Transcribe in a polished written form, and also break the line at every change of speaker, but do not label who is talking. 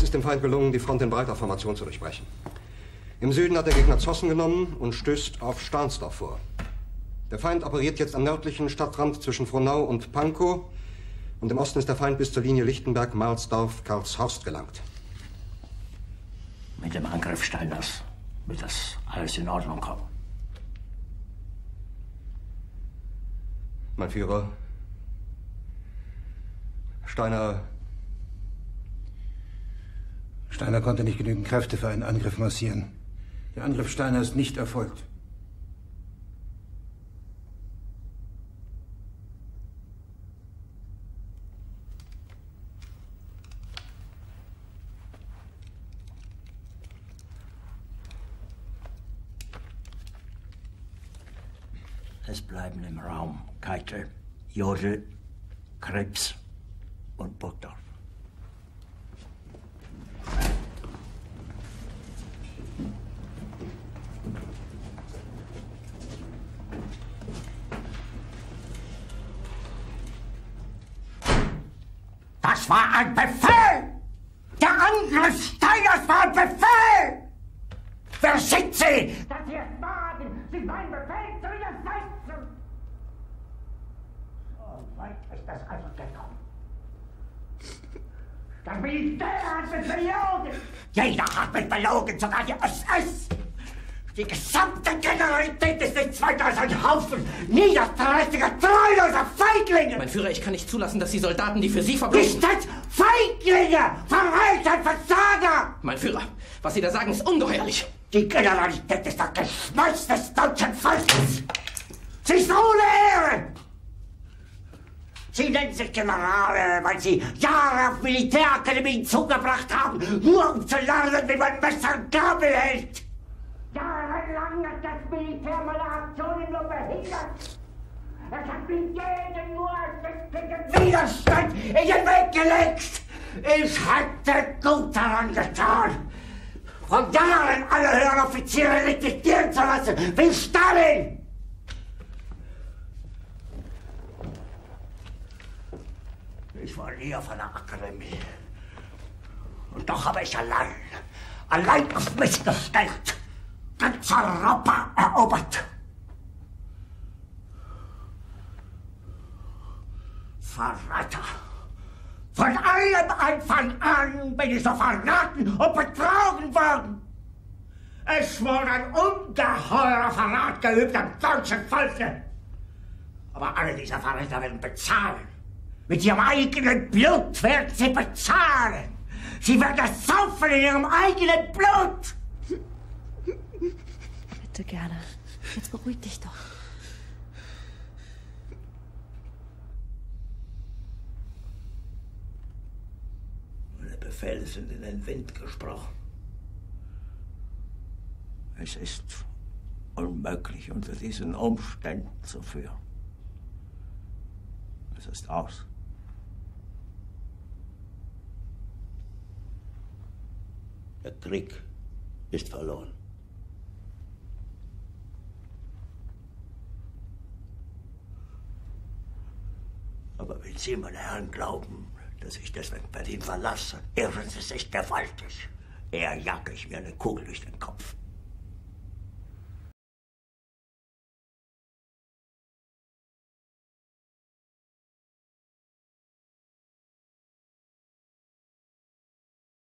Es ist dem Feind gelungen, die Front in breiter Formation zu durchbrechen. Im Süden hat der Gegner Zossen genommen und stößt auf Stahnsdorf vor. Der Feind operiert jetzt am nördlichen Stadtrand zwischen Frohnau und Pankow. Und im Osten ist der Feind bis zur Linie Lichtenberg-Marsdorf-Karlshorst gelangt.
Mit dem Angriff Steiners wird das alles in Ordnung kommen.
Mein Führer, Steiner
konnte nicht genügend Kräfte für einen Angriff massieren. Der Angriff Steiner ist nicht erfolgt.
Es bleiben im Raum Keitel, Jodl, Krebs und Burgdorf.
Das war ein Befehl! Der Angriff Steiners war ein Befehl! Wer schickt Sie? Dass Sie es wagen, sich meinen Befehl zu widersetzen! So weit ist das also gekommen. Das Militär hat mich belogen! Jeder hat mich belogen, sogar die SS! Die gesamte Generalität ist nichts weiter als ein Haufen niederträchtiger, treuloser Feiglinge!
Mein Führer, ich kann nicht zulassen, dass die Soldaten, die für Sie verbringen...
Nicht als Feiglinge! Verreiter, Versager!
Mein Führer, was Sie da sagen, ist ungeheuerlich!
Die Generalität ist das Geschmeiß des deutschen Volkes! Sie ist ohne Ehre! Sie nennen sich Generale, weil Sie Jahre auf Militärakademien zugebracht haben, nur um zu lernen, wie man Messer und Gabel hält! Jahrelang hat das Militär meine Aktionen nur behindert. Es hat mir jeden nur ersichtlichen Widerstand in den Weg gelegt. Ich hätte gut daran getan, von Jahren alle höheren Offiziere liquidieren zu lassen, wie Stalin. Ich war nie auf einer Akademie. Und doch habe ich allein auf mich gestellt, ganz Europa erobert. Verräter! Von allem Anfang an bin ich so verraten und betrogen worden. Es wurde ein ungeheurer Verrat geübt am deutschen Volke. Aber alle diese Verräter werden bezahlen. Mit ihrem eigenen Blut werden sie bezahlen. Sie werden das saufen in ihrem eigenen Blut.
Bitte gerne. Jetzt beruhig dich doch.
Meine Befehle sind in den Wind gesprochen. Es ist unmöglich, unter diesen Umständen zu führen. Es ist aus. Der Krieg ist verloren. Aber wenn Sie, meine Herren, glauben, dass ich deswegen Berlin verlasse, irren Sie sich gewaltig. Eher jage ich mir eine Kugel durch den Kopf.